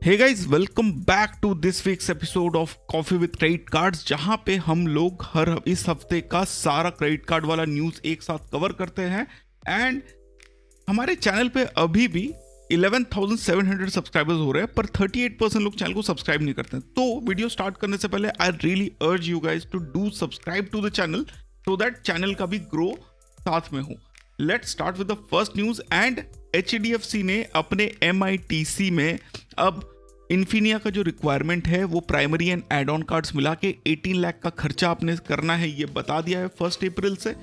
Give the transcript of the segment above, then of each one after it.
Hey guys, welcome back to this week's episode of coffee with credit cards, जहां पे हम लोग हर इस हफ्ते का सारा क्रेडिट कार्ड वाला न्यूज़ एक साथ कवर करते हैं। एंड हमारे चैनल पे अभी भी 11,700 सब्सक्राइबर्स हो रहे हैं, पर 38% लोग चैनल को सब्सक्राइब नहीं करते हैं। तो वीडियो स्टार्ट करने से पहले I really urge you guys to do subscribe to the channel so that channel का भी ग्रो साथ में हो। Let's start with the first news. And HDFC ने अपने MITC में अब इन्फिनिया का जो रिक्वायरमेंट है वो primary and add on cards मिला के 18 लाख का खर्चा आपने करना है, ये बता दिया है 1 अप्रैल से।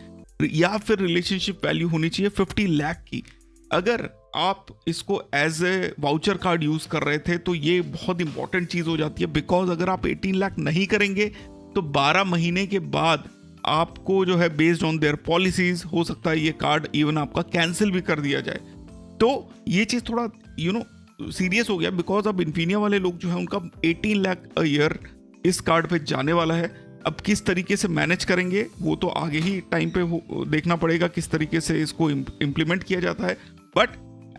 या फिर रिलेशनशिप वैल्यू होनी चाहिए 50 लाख की। अगर आप इसको as a voucher card use कर रहे थे तो ये बहुत इंपॉर्टेंट चीज हो जाती है, बिकॉज अगर आप 18 लाख नहीं करेंगे तो 12 महीने के बाद आपको जो है बेस्ड ऑन देयर पॉलिसीज हो सकता है ये कार्ड इवन आपका कैंसिल भी कर दिया जाए। तो ये चीज़ थोड़ा सीरियस हो गया, बिकॉज अब इन्फिनिया वाले लोग जो है उनका 18 लाख अ ईयर इस कार्ड पे जाने वाला है। अब किस तरीके से मैनेज करेंगे वो तो आगे ही टाइम पे देखना पड़ेगा किस तरीके से इसको इम्प्लीमेंट किया जाता है। But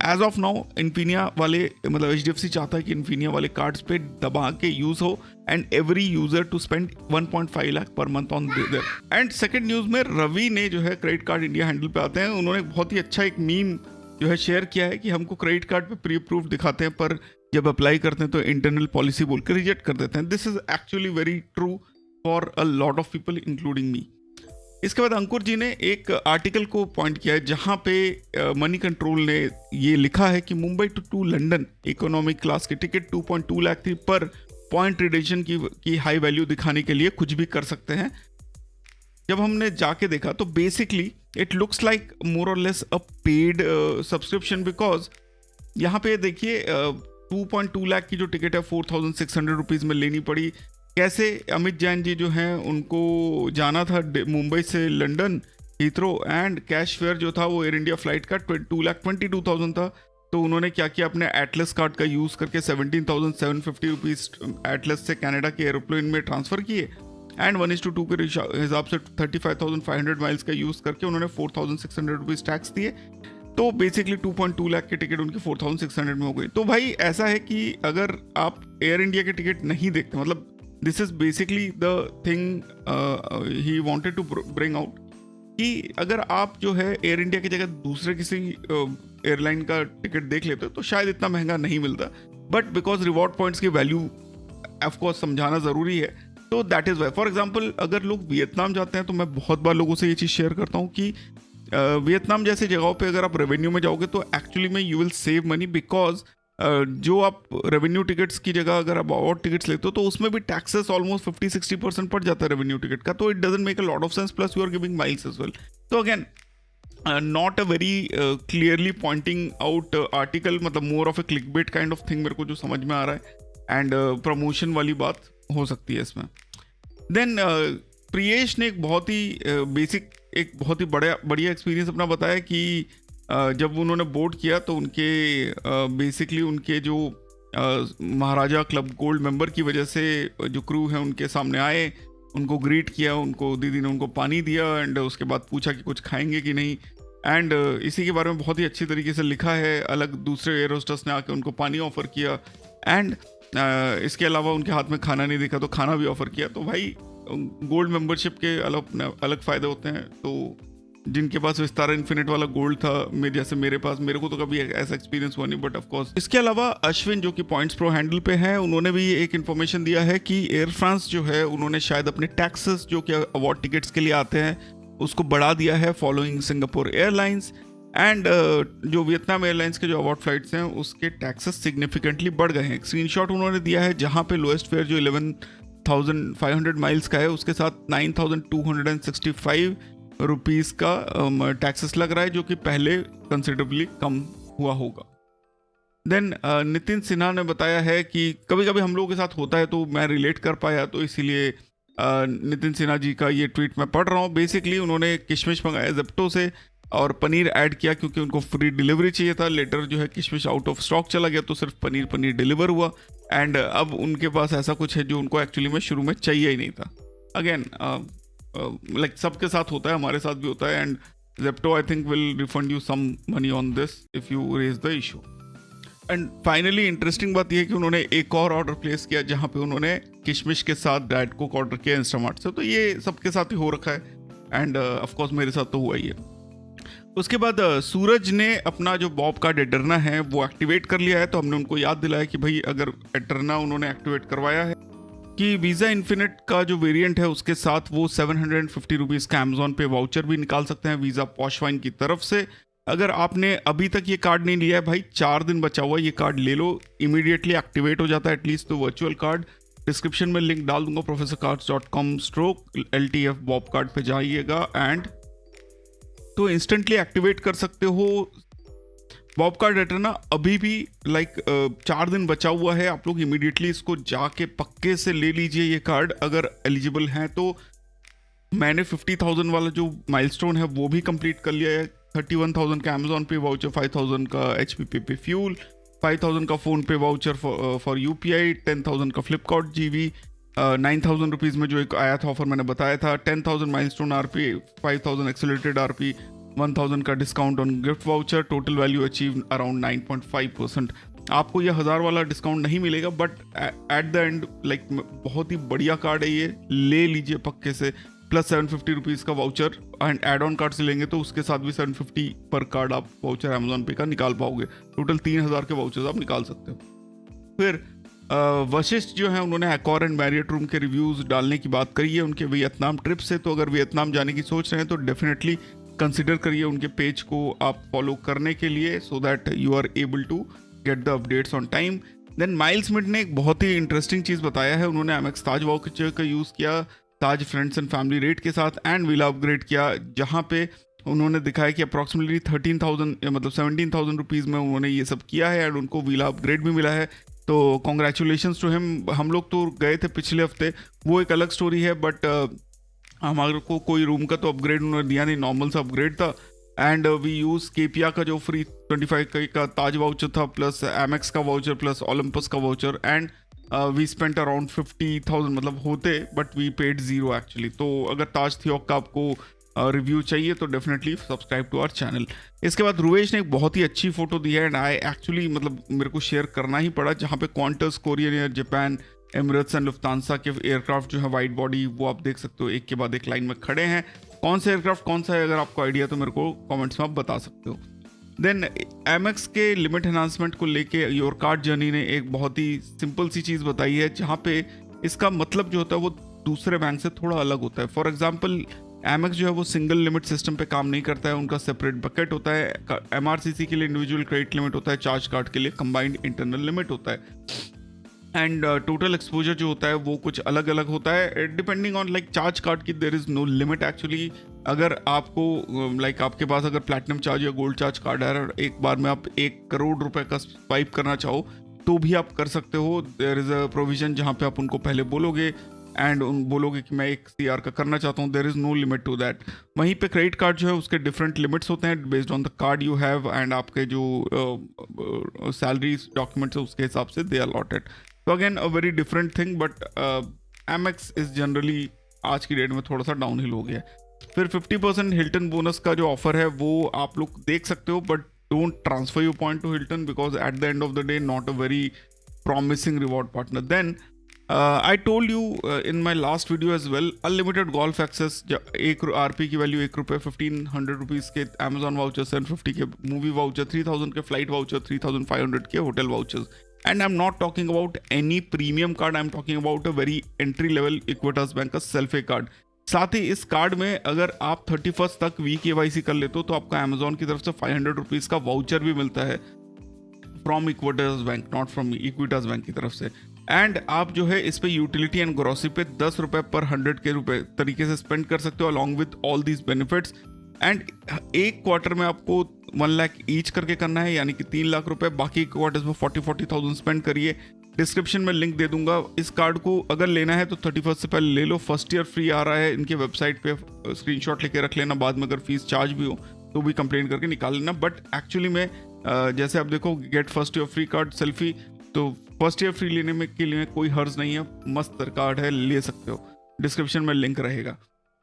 as of now Infinia वाले मतलब HDFC चाहता है कि इन्फिनिया वाले कार्ड्स पे दबा के यूज हो and every user to spend 1.5 lakh per month on there. And second news में रवि ने जो है क्रेडिट कार्ड इंडिया हैंडल पे आते हैं, उन्होंने बहुत ही अच्छा एक मीम जो है शेयर किया है कि हमको क्रेडिट कार्ड पे प्री अप्रूव दिखाते हैं, पर जब अप्लाई करते हैं तो इंटरनल पॉलिसी बोलकर रिजेक्ट कर देते हैं। This is actually very true for a lot of people including me. इसके बाद अंकुर जी ने एक आर्टिकल को पॉइंट किया है जहां पे मनी कंट्रोल ने ये लिखा है कि Mumbai to London economic class की टिकट 2.2 लाख थी, पर पॉइंट रिडक्शन की हाई वैल्यू दिखाने के लिए कुछ भी कर सकते हैं। जब हमने जाके देखा तो basically it looks like more और less a paid subscription, because यहाँ पे देखिए 2.2 लाख की जो टिकट है 4,600 रुपीज़ में लेनी पड़ी। कैसे अमित जैन जी जो हैं उनको जाना था मुंबई से London Heathrow, and cash fair जो था वो एयर इंडिया फ्लाइट का 2,22,000 था। तो उन्होंने क्या किया, अपने एटलस कार्ड का यूज़ करके 17,750 रुपीज़ एटलस से कनाडा के एरोप्लेन में ट्रांसफ़र किए एंड 1:2 के हिसाब से 35,500 माइल्स का यूज़ करके उन्होंने 4,600 रुपीज़ टैक्स दिए। तो बेसिकली 2.2 लाख की टिकट उनकी 4,600 में हो गई। तो भाई ऐसा है कि अगर आप एयर इंडिया की टिकट नहीं देखते, मतलब this is basically the thing he wanted to bring out, कि अगर आप जो है एयर इंडिया की जगह दूसरे किसी एयरलाइन का टिकट देख लेते हो तो शायद इतना महंगा नहीं मिलता, बट बिकॉज रिवॉर्ड पॉइंट्स की वैल्यू ऑफकोर्स समझाना ज़रूरी है। तो that is why for example अगर लोग वियतनाम जाते हैं तो मैं बहुत बार लोगों से ये चीज़ शेयर करता हूँ कि वियतनाम जैसे जगहों पे अगर आप रेवेन्यू में जाओगे तो एक्चुअली में you will save money, because जो आप रेवेन्यू टिकट्स की जगह अगर आप और टिकट्स लेते हो तो उसमें भी टैक्सेस ऑलमोस्ट 50-60% पड़ जाता है रेवेन्यू टिकट का। तो it doesn't make a lot of sense, plus you are giving miles as well. तो again not a very clearly pointing out article, मतलब more of a clickbait kind of thing मेरे को जो समझ में आ रहा है, एंड प्रमोशन वाली बात हो सकती है इसमें। देन प्रियेश ने एक बहुत ही बहुत ही बढ़िया एक्सपीरियंस अपना बताया कि जब उन्होंने बोर्ड किया तो उनके बेसिकली उनके जो महाराजा क्लब गोल्ड मेंबर की वजह से जो क्रू है उनके सामने आए, उनको ग्रीट किया, उनको दीदी ने उनको पानी दिया एंड उसके बाद पूछा कि कुछ खाएंगे कि नहीं। एंड इसी के बारे में बहुत ही अच्छी तरीके से लिखा है। अलग दूसरे एयर होस्टेस ने आके उनको पानी ऑफर किया, एंड इसके अलावा उनके हाथ में खाना नहीं दिखा तो खाना भी ऑफर किया। तो भाई गोल्ड मेंबरशिप के अलग फ़ायदे होते हैं। तो जिनके पास विस्तारा इन्फिनिट वाला गोल्ड था मेरे पास, मेरे को तो कभी ऐसा एक्सपीरियंस हुआ नहीं, बट ऑफ कोर्स। इसके अलावा अश्विन जो कि पॉइंट्स प्रो हैंडल पे हैं, उन्होंने भी एक इन्फॉर्मेशन दिया है कि एयर फ्रांस जो है उन्होंने शायद अपने टैक्सेस जो कि अवार्ड टिकट्स के लिए आते हैं उसको बढ़ा दिया है फॉलोइंग सिंगापुर एयरलाइंस, एंड जो वियतनाम एयरलाइंस के जो अवार्ड फ्लाइट्स हैं उसके टैक्सेस सिग्निफिकेंटली बढ़ गए हैं। स्क्रीनशॉट उन्होंने दिया है जहाँ पे लोएस्ट फेयर जो 11,500 माइल्स का है उसके साथ 9,265 रुपीज़ का टैक्सेस लग रहा है, जो कि पहले कंसिडरेबली कम हुआ होगा। देन नितिन सिन्हा ने बताया है कि कभी कभी हम लोगों के साथ होता है, तो मैं रिलेट कर पाया, तो इसीलिए नितिन सिन्हा जी का ये ट्वीट मैं पढ़ रहा हूँ। बेसिकली उन्होंने किशमिश मंगाया जेप्टो से और पनीर ऐड किया क्योंकि उनको फ्री डिलीवरी चाहिए था। लेटर जो है किशमिश आउट ऑफ स्टॉक चला गया तो सिर्फ पनीर डिलीवर हुआ, एंड अब उनके पास ऐसा कुछ है जो उनको एक्चुअली में शुरू में चाहिए ही नहीं था। अगेन लाइक सबके साथ होता है, हमारे साथ भी होता है, and Zepto I think will refund you some money on this if you raise the issue. And finally interesting बात यह है कि उन्होंने एक और ऑर्डर प्लेस किया जहाँ पे उन्होंने किशमिश के साथ डाइट कोक ऑर्डर किया इंस्टामार्ट से। तो ये सबके साथ ही हो रखा है एंड ऑफ कोर्स मेरे साथ तो हुआ ही है। उसके बाद सूरज ने अपना जो बॉब कार्ड एटर्ना है वो एक्टिवेट कर लिया है। तो हमने उनको याद दिलाया कि भाई अगर एटर्ना उन्होंने एक्टिवेट करवाया है कि वीज़ा इन्फिनिट का जो वेरिएंट है उसके साथ वो 750 रुपीज़ का अमेजोन पे वाउचर भी निकाल सकते हैं वीज़ा पॉशवाइन की तरफ से। अगर आपने अभी तक ये कार्ड नहीं लिया है भाई, 4 दिन बचा हुआ, ये कार्ड ले लो, इमीडिएटली एक्टिवेट हो जाता है एटलीस्ट तो वर्चुअल कार्ड। डिस्क्रिप्शन में लिंक डाल दूंगा professorcards.com/LTF बॉब कार्ड पे जाइएगा एंड तो इंस्टेंटली एक्टिवेट कर सकते हो बॉब कार्ड एटर्ना। अभी भी 4 दिन बचा हुआ है, आप लोग इमीडिएटली इसको जाके पक्के से ले लीजिए ये कार्ड अगर एलिजिबल हैं तो। मैंने 50,000 वाला जो माइलस्टोन है वो भी कंप्लीट कर लिया है। 31,000 का अमेजोन पे वाउचर, 5,000 का HP पे फ्यूल, 5,000 का फ़ोन पे वाउचर फॉर UPI, 10,000 का फ्लिपकार्ट GV, 9,000 रुपीज़ में जो एक आया था ऑफर मैंने बताया था, 10,000 माइलस्टोन RP, 5,000 एक्सेलरेटेड RP, 1,000 का discount on gift voucher, total value achieve around 9.5%। आपको ये 1000 वाला डिस्काउंट नहीं मिलेगा बट एट द एंड बहुत ही बढ़िया कार्ड है ये, ले लीजिए पक्के से। प्लस 750 रुपीज़ का voucher and add on card से लेंगे तो उसके साथ भी 750 पर कार्ड आप वाउचर अमेजोन पे का निकाल पाओगे। टोटल 3,000 के वाउचर्स आप निकाल सकते हो। फिर वशिष्ठ जो है उन्होंने एकॉर एंड मैरियट रूम के रिव्यूज़ डालने की बात करी है उनके वियतनाम ट्रिप से। तो अगर वियतनाम जाने की सोच रहे हैं तो डेफिनेटली कंसिडर करिए उनके पेज को आप फॉलो करने के लिए so that you are able to get the updates on time. Then Miles Mid ने एक बहुत ही इंटरेस्टिंग चीज़ बताया है। उन्होंने एमएक्स ताज वाउचर का यूज़ किया Taj friends and family rate के साथ एंड विला अपग्रेड किया, जहाँ पे उन्होंने दिखाया कि अप्रॉक्सीमेटली 13,000 मतलब 17,000 रुपीज़ में उन्होंने ये सब किया है एंड उनको विला अपग्रेड भी मिला है। तो कॉन्ग्रेचुलेशंस टू हिम। हम लोग तो गए थे पिछले हफ्ते, वो एक अलग स्टोरी है बट हमारे को कोई रूम का तो अपग्रेड उन्होंने दिया नहीं, नॉर्मल सा अपग्रेड था। एंड वी यूज़ केपिया का जो फ्री 25 का ताज वाउचर था, प्लस एमएक्स का वाउचर, प्लस ओलंपस का voucher and we spent around 50,000 मतलब होते बट वी पेड 0 एक्चुअली। तो अगर ताज थियोक का आपको रिव्यू चाहिए तो definitely subscribe to our channel. इसके बाद रुवेश ने एक बहुत ही अच्छी फोटो दी है एंड आई एक्चुअली मतलब मेरे को शेयर करना ही पड़ा, जहाँ पे Qantas, Korean Air, Japan, Emirates and Lufthansa के एयरक्राफ्ट जो है वाइड बॉडी वो आप देख सकते हो एक के बाद एक लाइन में खड़े हैं। कौन सा एयरक्राफ्ट कौन सा है अगर आपको आइडिया तो मेरे को कमेंट्स में आप बता सकते हो। देन एमएक्स के लिमिट एनहांसमेंट को लेके योर कार्ड जर्नी ने एक बहुत ही सिंपल सी चीज़ बताई है, जहाँ पे इसका मतलब जो होता है वो दूसरे बैंक से थोड़ा अलग होता है। फॉर एग्जाम्पल एमएक्स जो है वो सिंगल लिमिट सिस्टम पे काम नहीं करता है, उनका सेपरेट बकेट होता है। एमआरसीसी के लिए इंडिविजुअल क्रेडिट लिमिट होता है, चार्ज कार्ड के लिए कंबाइंड इंटरनल लिमिट होता है एंड टोटल एक्सपोजर जो होता है वो कुछ अलग अलग होता है डिपेंडिंग ऑन चार्ज कार्ड की there is no limit actually. अगर आपको आपके पास अगर प्लैटिनम चार्ज या गोल्ड चार्ज कार्ड है और एक बार में आप 1 करोड़ रुपए का स्वाइप करना चाहो तो भी आप कर सकते हो। देयर इज़ अ प्रोविजन जहाँ पे आप उनको पहले बोलोगे एंड बोलोगे कि मैं 1 CR का करना चाहता हूँ, there is no limit to that. वहीं पे क्रेडिट कार्ड जो है उसके डिफरेंट लिमिट्स होते हैं based on the card you have and आपके जो सैलरी डॉक्यूमेंट्स है उसके हिसाब से दे अलॉटेड। तो again a very different thing but MX is generally आज की डेट में थोड़ा सा डाउन हिल हो गया है। फिर 50% हिल्टन बोनस का जो ऑफर है वो आप लोग देख सकते हो but don't transfer your point two Hilton because at the end of the day not a very promising reward partner. Then I told you in my last video as well, unlimited golf access, 1 RP की value 1 रुपये, 1500 rupees के Amazon voucher, 750 के movie voucher, 3000 के flight voucher, 3500 के hotel vouchers. And I am not talking about any premium card, I am talking about a very entry level Equitas bank का सेल्फे card. साथ ही इस card में अगर आप 31st तक VKYC कर लेते हो तो आपको अमेजोन की तरफ से 500 रुपीज़ का वाउचर भी मिलता है from Equitas bank, not from Equitas bank की तरफ से। एंड आप जो है इस पे यूटिलिटी एंड ग्रोसरी पे 10 रुपये पर 100 के रुपए तरीके से स्पेंड कर सकते हो along with all these benefits. And एक क्वार्टर में आपको 1 लाख ईच करके करना है यानी कि 3 लाख रुपए, बाकी क्वार्टर्स में 40,000 स्पेंड करिए। डिस्क्रिप्शन में लिंक दे दूंगा। इस कार्ड को अगर लेना है तो 31st से पहले ले लो, फर्स्ट ईयर फ्री आ रहा है इनके वेबसाइट पे, स्क्रीनशॉट लेके रख लेना, बाद में अगर फीस चार्ज भी हो तो भी कंप्लेन करके निकाल लेना। बट एक्चुअली में जैसे आप देखो get first year free card selfie, तो फर्स्ट ईयर फ्री लेने में के लिए कोई हर्ज नहीं है, मस्त कार्ड है, ले सकते हो, डिस्क्रिप्शन में लिंक रहेगा।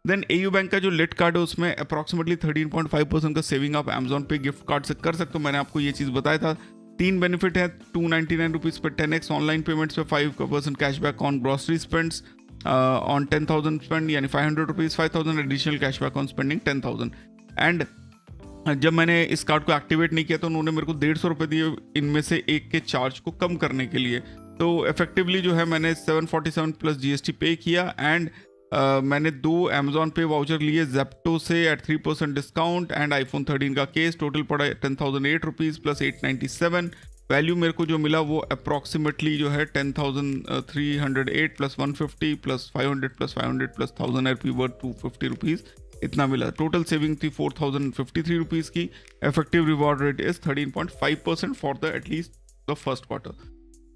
देन AU बैंक का जो लिट कार्ड है उसमें अप्रॉक्सीमेटली 13.5% का सेविंग आप अमेजोन पे गिफ्ट कार्ड से कर सकते हो। मैंने आपको ये चीज़ बताया था तीन बेनिफिट है, 299 रुपीज़ पर 10x ऑनलाइन पेमेंट्स पे 5% cashback on grocery spends on 10,000 spend यानी 500 rupees, 5,000 additional cashback on spending 10,000। And जब मैंने इस कार्ड को एक्टिवेट नहीं किया तो उन्होंने मेरे को 150 रुपये दिए इनमें से एक के चार्ज को कम करने के लिए। तो इफेक्टिवली जो है मैंने 747 प्लस GST पे किया। एंड मैंने 2 अमेजोन पे वाउचर लिए जेप्टो से एट 3% डिस्काउंट एंड iPhone 13 का केस। टोटल पड़ा 10,008 रुपीज़ प्लस 897। वैल्यू मेरे को जो मिला वो अप्रॉक्सीमेटली जो है 10,308 plus 150 plus 500 plus 500 plus 1000 RP worth 250 rupees इतना मिला। टोटल सेविंग थी 4,053 रुपीज़ की। Effective reward rate is 13.5% for the at least the first quarter.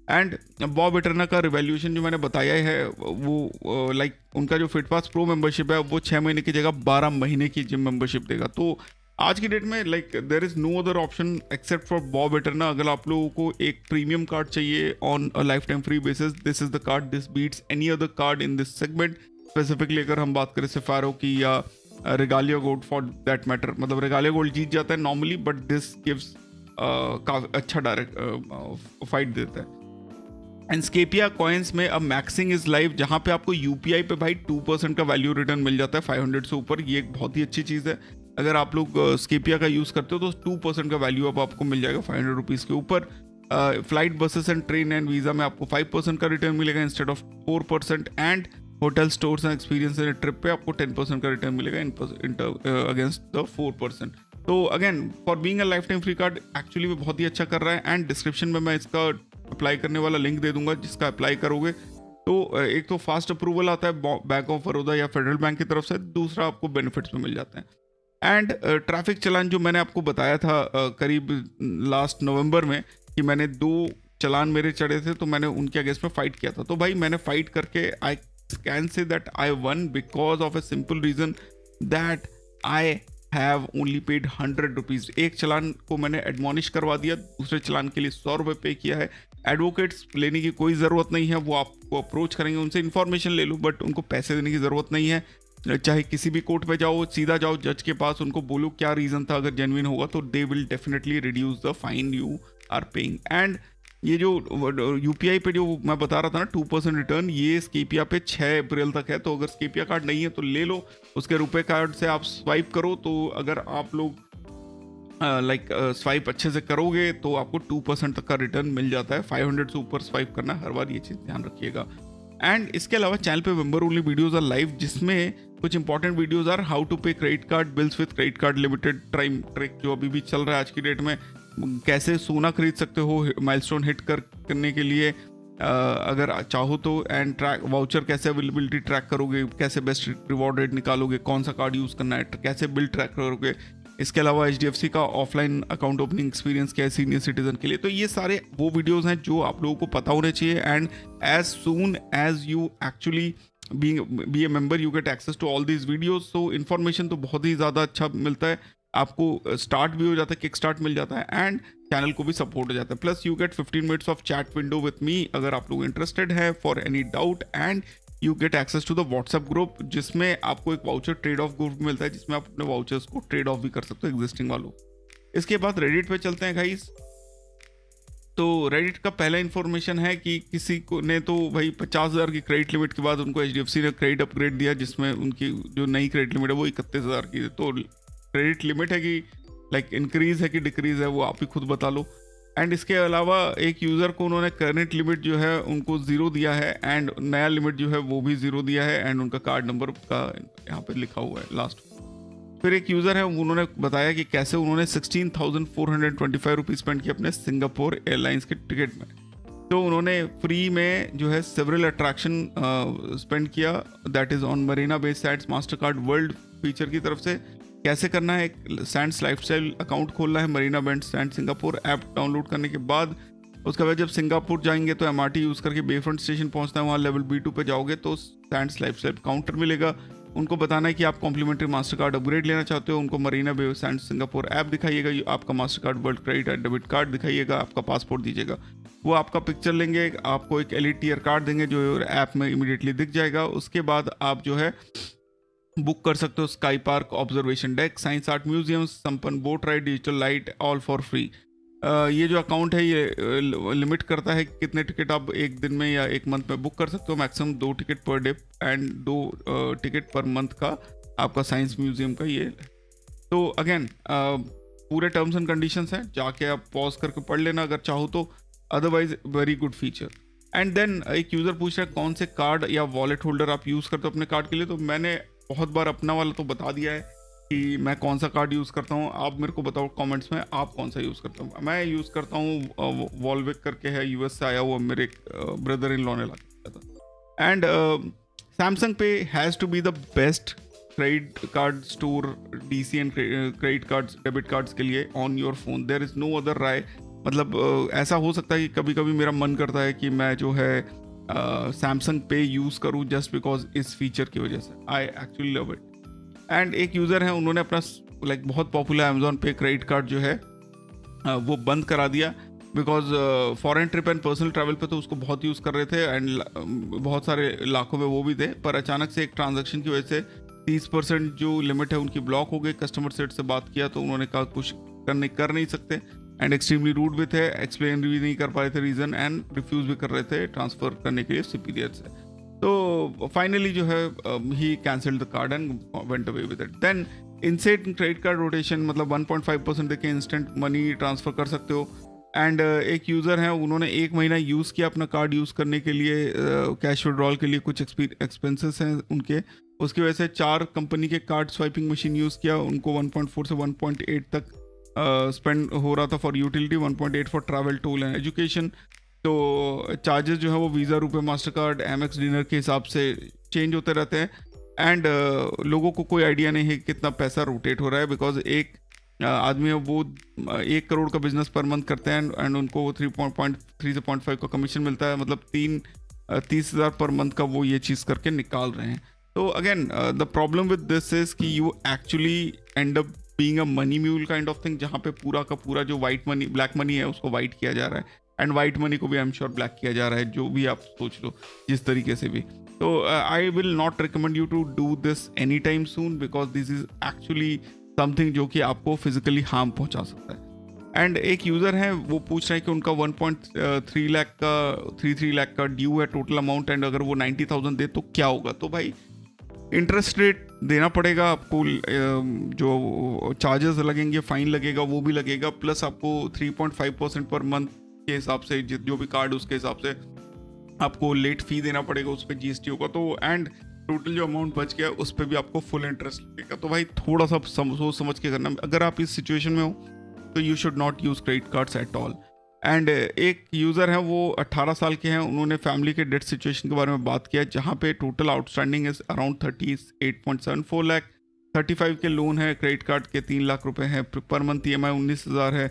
And Bob Eterna का रिवैल्यूएशन जो मैंने बताया है वो लाइक उनका जो फिटपास प्रो मेंबरशिप है वो 6 महीने की जगह 12 महीने की जिम मेंबरशिप देगा। तो आज की डेट में like there is no other option except for Bob Eterna. अगर आप लोगों को एक प्रीमियम कार्ड चाहिए on a life time free basis, this is the card, this beats any other card in this segment. Specifically अगर हम बात करें सिफारो की या Regalia Gold for that matter, मतलब रेगालिया गोल्ड जीत जाता है नॉर्मली, बट दिस गिव्स काफ़ी अच्छा डायरेक्ट फाइट देता है। एंड स्केपिया कॉइन्स में अब मैक्सिंग इज लाइव, जहाँ पे आपको UPI पे भाई 2% का वैल्यू रिटर्न मिल जाता है 500 से ऊपर। ये एक बहुत ही अच्छी चीज़ है। अगर आप लोग स्केपिया का यूज़ करते हो तो 2% का वैल्यू अब आपको मिल जाएगा 500 रुपीज़ के ऊपर। Flight, buses and train and visa में आपको 5% का रिटर्न मिलेगा instead of 4%। And hotel, stores and experience in trip पे आपको 10% का रिटर्न मिलेगा अगेंस्ट द 4%। तो again for being a life time free card actually वो बहुत ही अच्छा कर रहा है। एंड डिस्क्रिप्शन में मैं इसका अप्लाई करने वाला लिंक दे दूंगा, जिसका अप्लाई करोगे तो एक तो फास्ट अप्रूवल आता है बैंक ऑफ बड़ौदा या फेडरल बैंक की तरफ से, दूसरा आपको बेनिफिट्स में मिल जाते हैं। एंड ट्रैफिक चलान जो मैंने आपको बताया था करीब लास्ट नवंबर में कि मैंने 2 चलान मेरे चढ़े थे, तो मैंने उनके अगेंस्ट में फाइट किया था। तो भाई मैंने फाइट करके I can say that I won because of a simple reason that I have only paid 100 rupees. एक चलान को मैंने एडमॉनिश करवा दिया, दूसरे चलान के लिए 100 रुपये पे किया है। एडवोकेट्स लेने की कोई ज़रूरत नहीं है, वो आपको अप्रोच करेंगे, उनसे इन्फॉर्मेशन ले लो, बट उनको पैसे देने की ज़रूरत नहीं है। चाहे किसी भी कोर्ट पे जाओ, सीधा जाओ जज के पास, उनको बोलो क्या रीज़न था, अगर जेन्युइन होगा तो they will definitely reduce the fine you are paying. And ये जो UPI पे जो मैं बता रहा था ना 2% रिटर्न, ये स्केपिया पे 6 अप्रैल तक है। तो अगर स्केपिया कार्ड नहीं है तो ले लो, उसके रुपए कार्ड से आप स्वाइप करो। तो अगर आप लोग स्वाइप अच्छे से करोगे तो आपको 2% तक का रिटर्न मिल जाता है। 500 से ऊपर स्वाइप करना हर बार, ये चीज़ ध्यान रखिएगा। एंड इसके अलावा चैनल पे member only videos are live, जिसमें कुछ important videos are how to pay credit card bills with credit card limited time trick, जो अभी भी चल रहा है आज की डेट में। कैसे सोना खरीद सकते हो माइलस्टोन हिट करने के लिए अगर चाहो तो। एंड ट्रैक वाउचर कैसे अवेलेबिलिटी ट्रैक करोगे, कैसे बेस्ट रिवॉर्ड रेट निकालोगे, कौन सा कार्ड यूज़ करना है, कैसे बिल ट्रैक करोगे। इसके अलावा HDFC का ऑफलाइन अकाउंट ओपनिंग एक्सपीरियंस क्या है सीनियर सिटीजन के लिए। तो ये सारे वो वीडियोस हैं जो आप लोगों को पता होने चाहिए। And as soon as you actually be a member you get access to all these videos. So information तो बहुत ही ज़्यादा अच्छा मिलता है आपको, स्टार्ट भी हो जाता है, किक स्टार्ट मिल जाता है एंड चैनल को भी सपोर्ट हो जाता है। Plus you get 15 minutes of chat window with me अगर आप लोग इंटरेस्टेड हैं for any doubt. And you get access to the WhatsApp group, जिसमें आपको एक वाउचर ट्रेड ऑफ ग्रुप मिलता है, जिसमें आप अपने वाउचर्स को ट्रेड ऑफ भी कर सकते हो एग्जिस्टिंग वालों। इसके बाद रेडिट पे चलते हैं गाइस। तो रेडिट का पहला इन्फॉर्मेशन है कि किसी को ने तो भाई 50,000 की क्रेडिट लिमिट के बाद उनको HDFC ने क्रेडिट अपग्रेड दिया, जिसमें उनकी जो नई क्रेडिट लिमिट है वो 31,000 की है। तो क्रेडिट लिमिट है कि लाइक इंक्रीज है कि डिक्रीज है वो आप ही खुद बता लो। एंड इसके अलावा एक यूज़र को उन्होंने करंट लिमिट जो है उनको 0 दिया है एंड नया लिमिट जो है वो भी 0 दिया है एंड उनका कार्ड नंबर का यहाँ पे लिखा हुआ है लास्ट। फिर एक यूज़र है, उन्होंने बताया कि कैसे उन्होंने 16,425 रुपीज़ स्पेंड किए अपने सिंगापुर एयरलाइंस के टिकट में। तो उन्होंने फ्री में जो है सेवरल अट्रैक्शन स्पेंड किया, that is on Marina Bay Sands master card world feature की तरफ से। कैसे करना है, एक सैंड्स लाइफस्टाइल अकाउंट खोलना है Marina band sand Singapore app download करने के बाद। उसके बाद जब सिंगापुर जाएंगे तो MRT यूज़ करके बेफ्रंट स्टेशन पहुंचना है, वहाँ लेवल B2 पे जाओगे तो सैंड्स लाइफस्टाइल काउंटर मिलेगा। उनको बताना है कि आप कॉम्प्लीमेंट्री मास्टर कार्ड अपग्रेड लेना चाहते हो, उनको Marina Bay Sands Singapore app दिखाइएगा, आपका master card world credit and debit card दिखाइएगा, आपका पासपोर्ट दीजिएगा, वो आपका पिक्चर लेंगे, आपको एक एलिट टियर कार्ड देंगे जो ऐप में इमीडिएटली दिख जाएगा। उसके बाद आप जो है बुक कर सकते हो sky park, observation deck, science art museum, sampan boat ride, digital light, all for free. ये जो अकाउंट है ये लिमिट करता है कि कितने टिकट आप एक दिन में या एक मंथ में बुक कर सकते हो, maximum 2 ticket per day and 2 ticket per month का आपका साइंस म्यूजियम का ये। तो अगेन पूरे टर्म्स एंड कंडीशंस हैं, जाके आप पॉज करके पढ़ लेना अगर चाहो तो, otherwise very good feature. And then एक यूज़र पूछ रहा है कौन से कार्ड या वॉलेट होल्डर आप यूज़ करते हो अपने कार्ड के लिए। तो मैंने बहुत बार अपना वाला तो बता दिया है कि मैं कौन सा कार्ड यूज़ करता हूँ। आप मेरे को बताओ कमेंट्स में आप कौन सा यूज़ करते हो। मैं यूज़ करता हूँ वॉलविक करके है, यूएस से आया हुआ, मेरे ब्रदर इन लॉ ने ला के दिया था। And Samsung Pay has to be the best credit card store DC and credit cards debit cards के लिए on your phone. There is no other राय। मतलब ऐसा हो सकता है कि कभी कभी मेरा मन करता है कि मैं जो है सैमसंग पे यूज़ करूँ जस्ट बिकॉज इस फीचर की वजह से। I actually love it. And एक यूज़र है, उन्होंने अपना बहुत पॉपुलर अमेजोन पे क्रेडिट कार्ड जो है वो बंद करा दिया because foreign trip and personal travel पे तो उसको बहुत यूज़ कर रहे थे एंड बहुत सारे लाखों में वो भी थे। पर अचानक से एक ट्रांजैक्शन की वजह से 30% जो लिमिट है उनकी ब्लॉक हो गई। कस्टमर सेट से बात किया तो उन्होंने कहा कुछ कर नहीं सकते एंड एक्सट्रीमली रूड भी थे, एक्सप्लेन भी नहीं कर पा रहे थे रीज़न एंड रिफ्यूज़ भी कर रहे थे ट्रांसफ़र करने के लिए सुपीरियर से। तो फाइनली जो है he cancelled the card and went away with it. Then instant credit card rotation, मतलब 1.5% देके इंस्टेंट मनी ट्रांसफ़र कर सकते हो। एंड एक यूज़र हैं, उन्होंने 1 महीना यूज़ किया अपना कार्ड यूज़ करने के लिए, कैश विड्रॉल के लिए कुछ एक्सपेंसेस हैं उनके, उसकी वजह से 4 कंपनी के कार्ड स्वाइपिंग मशीन यूज़ किया। उनको 1.4 से 1.8 तक स्पेंड हो रहा था for utility, 1.8 for travel, tool and education. तो चार्जेस जो है वो वीज़ा, रुपए, मास्टर कार्ड, एमएक्स डिनर के हिसाब से चेंज होते रहते हैं। एंड लोगों को कोई आइडिया नहीं है कि कितना पैसा रोटेट हो रहा है बिकॉज एक आदमी है वो 1 करोड़ का बिजनेस पर मंथ करते हैं एंड उनको 3.3 से 0.5 का कमीशन मिलता है, मतलब 30,000 पर मंथ का वो ये चीज़ करके निकाल रहे हैं। तो again the problem with this is कि you actually end up being a money mule kind of thing, जहाँ पे पूरा का पूरा जो वाइट मनी, ब्लैक मनी है उसको वाइट किया जा रहा है एंड वाइट मनी को भी आई एम श्योर ब्लैक किया जा रहा है, जो भी आप सोच लो जिस तरीके से भी। तो I will not recommend you to do this any time soon because this is actually something जो कि आपको फिजिकली हार्म पहुंचा सकता है। एंड एक यूज़र है, वो पूछ रहे हैं कि उनका 1.3 लाख का 3 लाख का ड्यू है टोटल अमाउंट एंड अगर वो 90,000 दे तो क्या होगा। तो भाई इंटरेस्ट रेट देना पड़ेगा आपको, जो चार्जेस लगेंगे, फाइन लगेगा वो भी लगेगा, प्लस आपको 3.5% पर मंथ के हिसाब से जो भी कार्ड उसके हिसाब से आपको लेट फी देना पड़ेगा, उस पर जीएसटी होगा। तो एंड टोटल जो अमाउंट बच गया उस पर भी आपको फुल इंटरेस्ट लगेगा। तो भाई थोड़ा सा सोच समझ के करना। अगर आप इस सिचुएशन में हो तो you should not use credit cards at all. And एक यूज़र है, वो 18 साल के हैं, उन्होंने फैमिली के डेट सिचुएशन के बारे में बात किया, जहाँ पे total outstanding is around 38.74 lakh, 35 के लोन है, क्रेडिट कार्ड के 3 लाख रुपए हैं, पर मंथ EMI 19,000 है,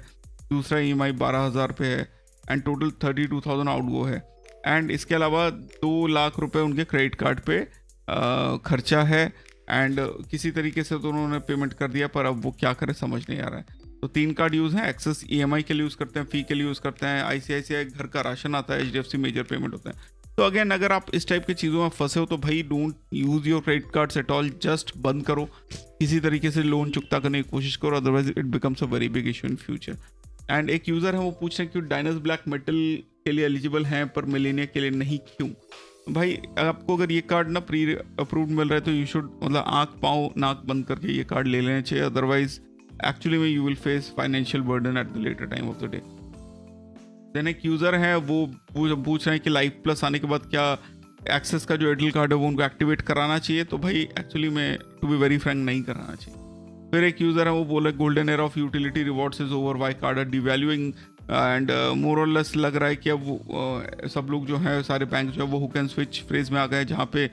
दूसरा EMI 12,000 पे है एंड टोटल 32,000 आउट गो है। एंड इसके अलावा 2 लाख रुपए उनके क्रेडिट कार्ड पे खर्चा है एंड किसी तरीके से तो उन्होंने पेमेंट कर दिया, पर अब वो क्या करे समझ नहीं आ रहा है। तो 3 कार्ड यूज़ हैं, एक्सेस EMI के लिए यूज़ करते हैं, फ़ी के लिए यूज़ करते हैं, ICICI घर का राशन आता है, HDFC मेजर पेमेंट होता है। तो अगेन अगर आप इस टाइप की चीज़ों में फंसे हो तो भाई don't use your credit cards at all, just बंद करो, किसी तरीके से लोन चुकता करने की कोशिश करो, otherwise it becomes a very big issue in future. And एक यूज़र है, वो पूछ रहे हैं कि डायनस ब्लैक मेटल के लिए एलिजिबल हैं पर मिलेनिया के लिए नहीं, क्यों। भाई आपको अगर ये कार्ड ना प्री अप्रूव्ड मिल रहा है तो यू शुड, मतलब आँख पाँव नाक बंद करके ये कार्ड ले लेना चाहिए, अदरवाइज एक्चुअली में you will face financial burden at the later time of the day. Then एक यूज़र है, वो पूछ रहे हैं कि लाइफ प्लस आने के बाद क्या एक्सेस का जो एयरटेल कार्ड है वो उनको एक्टिवेट कराना चाहिए। तो भाई एक्चुअली में टू बी वेरी फ्रैंक नहीं कराना चाहिए। फिर एक यूज़र है, वो बोले golden era of utility rewards is over, why card are devaluing and more और लेस लग रहा है कि अब वो सब लोग जो है, सारे बैंक जो है वो हुक एंड स्विच फ्रेज में आ गए, जहाँ पे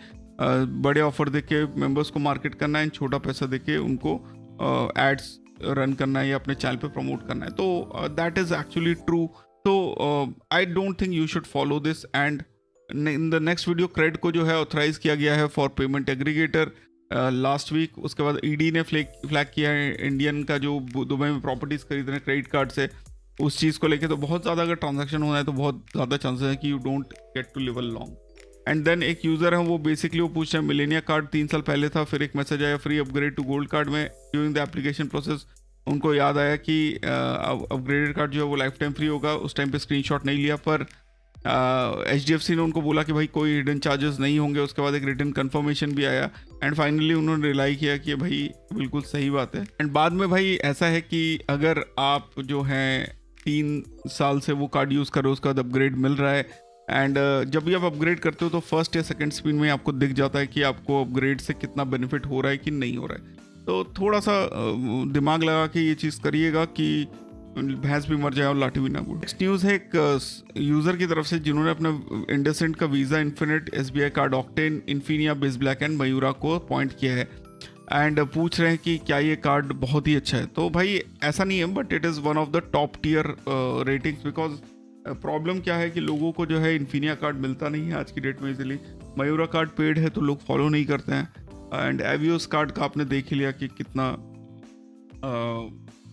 बड़े ऑफर देके मेंबर्स को मार्केट करना है, छोटा पैसा देके उनको एड्स रन करना है या अपने चैनल पे प्रमोट करना है। तो दैट इज एक्चुअली ट्रू। तो I don't think you should follow this. And in the next video Cred को जो है ऑथराइज किया गया है for payment aggregator last week. उसके बाद ईडी ने फ्लैग किया है इंडियन का जो दुबई में प्रॉपर्टीज़ खरीद रहे हैं क्रेडिट कार्ड से, उस चीज़ को लेके। तो बहुत ज़्यादा अगर ट्रांजैक्शन होना है तो बहुत ज़्यादा चांसेस है कि you don't get to live long. And then एक यूज़र है, वो बेसिकली वो पूछ रहे हैं मिलेनिया कार्ड 3 साल पहले था, फिर एक मैसेज आया free upgrade to gold card में ड्यूरिंग द एप्लीकेशन प्रोसेस उनको याद आया कि अपग्रेडेड कार्ड जो है वो लाइफ टाइम फ्री होगा। उस टाइम पे स्क्रीनशॉट नहीं लिया, पर HDFC ने उनको बोला कि भाई कोई हिडन चार्जेस नहीं होंगे। उसके बाद एक रिटर्न कंफर्मेशन भी आया एंड फाइनली उन्होंने रिलाई किया कि भाई बिल्कुल सही बात है। एंड बाद में भाई ऐसा है कि अगर आप जो हैं 3 साल से वो कार्ड यूज़ करो, उसका बाद अपग्रेड मिल रहा है। एंड जब भी आप अपग्रेड करते हो तो फर्स्ट या सेकंड स्क्रीन में आपको दिख जाता है कि आपको अपग्रेड से कितना बेनिफिट हो रहा है कि नहीं हो रहा है। तो थोड़ा सा दिमाग लगा के ये चीज़ करिएगा कि भैंस भी मर जाए और लाठी भी ना गुड़। नेक्स्ट न्यूज़ है एक यूज़र की तरफ से जिन्होंने अपना इंडसेंड का visa infinite SBI card octane Infinia base black and Mayura को पॉइंट किया है एंड पूछ रहे हैं कि क्या ये कार्ड बहुत ही अच्छा है। तो भाई ऐसा नहीं है, but it is one of the top tier ratings. Because problem क्या है कि लोगों को जो है इन्फिनिया कार्ड मिलता नहीं है आज की डेट में इजीली। मयूरा कार्ड पेड है तो लोग फॉलो नहीं करते हैं। एंड एवियोस कार्ड का आपने देख ही लिया कि कितना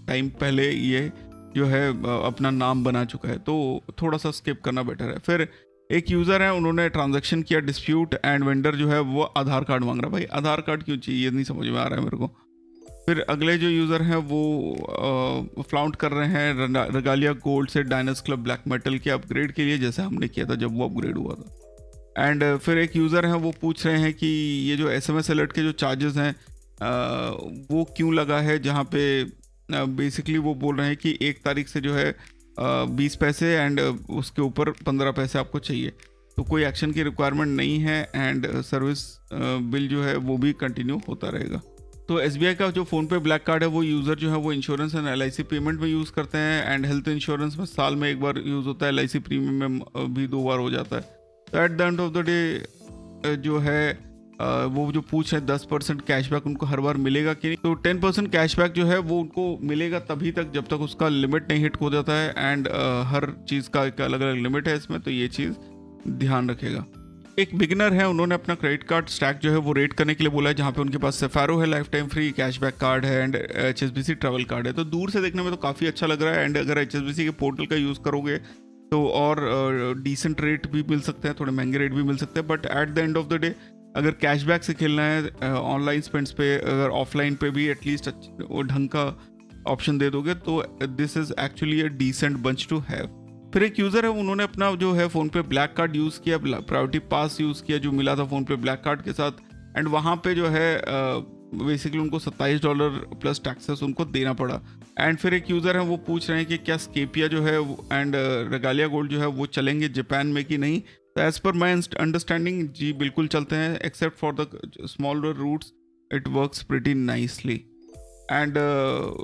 टाइम पहले ये जो है अपना नाम बना चुका है, तो थोड़ा सा स्किप करना बेटर है। फिर एक यूज़र है, उन्होंने ट्रांजैक्शन किया डिस्प्यूट एंड वेंडर जो है वो आधार कार्ड मांग रहा है। भाई आधार कार्ड क्यों चाहिए, ये नहीं समझ में आ रहा है मेरे को। फिर अगले जो यूज़र हैं वो फ्लाउंट कर रहे हैं रेगालिया गोल्ड से डायनस क्लब ब्लैक मेटल के अपग्रेड के लिए, जैसे हमने किया था जब वो अपग्रेड हुआ था। एंड फिर एक यूज़र हैं वो पूछ रहे हैं कि ये जो SMS अलर्ट के जो चार्जेस हैं वो क्यों लगा है, जहाँ पे बेसिकली वो बोल रहे हैं कि 1 तारीख से जो है 20 पैसे एंड उसके ऊपर 15 पैसे आपको चाहिए। तो कोई एक्शन की रिक्वायरमेंट नहीं है एंड सर्विस बिल जो है वो भी कंटिन्यू होता रहेगा। तो SBI का जो फ़ोन पे ब्लैक कार्ड है वो यूज़र जो है वो इंश्योरेंस एंड LIC पेमेंट में यूज़ करते हैं एंड हेल्थ इंश्योरेंस में साल में 1 बार यूज़ होता है, LIC प्रीमियम में भी 2 बार हो जाता है। तो at the end of the day जो है वो जो पूछ रहे हैं 10% कैशबैक उनको हर बार मिलेगा कि नहीं, तो 10% कैशबैक जो है वो उनको मिलेगा तभी तक जब तक उसका लिमिट नहीं हिट हो जाता है। एंड हर चीज़ का एक अलग अलग लिमिट है इसमें, तो ये चीज़ ध्यान रखेगा। एक बिगिनर है, उन्होंने अपना क्रेडिट कार्ड स्टैक जो है वो रेट करने के लिए बोला है, जहाँ पे उनके पास सेफारो है life time free, cashback card है एंड HSBC ट्रैवल कार्ड है। तो दूर से देखने में तो काफ़ी अच्छा लग रहा है एंड अगर HSBC के पोर्टल का यूज़ करोगे तो और डिसेंट रेट भी मिल सकते हैं, थोड़े महंगे रेट भी मिल सकते हैं। But at the end of the day अगर कैशबैक से खेलना है ऑनलाइन स्पेंड्स पे, अगर ऑफलाइन पे भी एटलीस्ट ढंग का ऑप्शन दे दोगे तो this is actually a decent bunch to have. फिर एक यूज़र है, उन्होंने अपना जो है फ़ोन पे ब्लैक कार्ड यूज़ किया, प्रायोरिटी पास यूज़ किया जो मिला था फ़ोन पे ब्लैक कार्ड के साथ एंड वहाँ पे जो है बेसिकली उनको $27 प्लस टैक्सेस उनको देना पड़ा। एंड फिर एक यूज़र है वो पूछ रहे हैं कि क्या स्केपिया जो है एंड रेगालिया गोल्ड जो है वो चलेंगे जापान में कि नहीं। तो एज़ पर माई अंडरस्टैंडिंग जी बिल्कुल चलते हैं, except for the smaller routes it works pretty nicely. And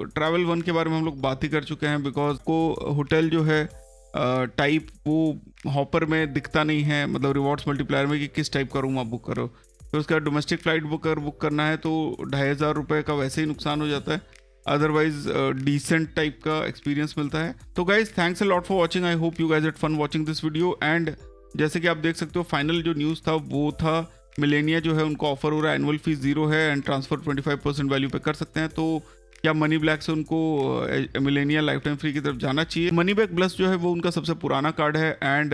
travel one के बारे में हम लोग बात ही कर चुके हैं, बिकॉज को होटल जो है टाइप वो हॉपर में दिखता नहीं है, मतलब रिवॉर्ड्स मल्टीप्लायर में कि किस टाइप का रूम आप बुक करो। तो उसका डोमेस्टिक फ़्लाइट बुक करना है तो 2500 रुपये का वैसे ही नुकसान हो जाता है, अदरवाइज डिसेंट टाइप का एक्सपीरियंस मिलता है। तो guys thanks a lot for watching, I hope you guys had fun watching this video. And जैसे कि आप देख सकते हो फाइनल जो न्यूज़ था वो था मिलेनिया जो है उनको ऑफर हो रहा है, एनुअल फीस 0 है एंड ट्रांसफर 25% वैल्यू पे कर सकते हैं। तो क्या मनी ब्लैक से उनको मिलेनिया लाइफ टाइम फ्री की तरफ जाना चाहिए? मनी बैक प्लस जो है वो उनका सबसे पुराना कार्ड है एंड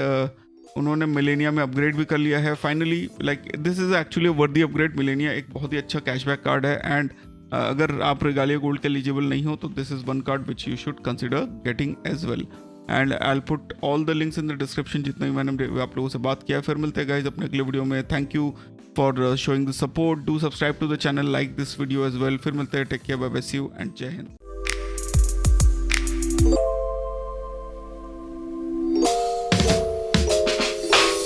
उन्होंने मिलेनिया में अपग्रेड भी कर लिया है finally. Like this is actually वर्दी अपग्रेड। मिलेनिया एक बहुत ही अच्छा कैशबैक कार्ड है एंड अगर आप रेगालिया गोल्ड के एलिजिबल नहीं हो तो this is one card which you should consider getting as well. And I will put all the links in the description जितना भी मैंने आप लोगों से बात किया है। फिर मिलते हैं गाइज अपने अगले वीडियो में। Thank you for showing the support, do subscribe to the channel, like this video as well. फिर मिलते हैं, take care, bye bye, see you and जय हिंद।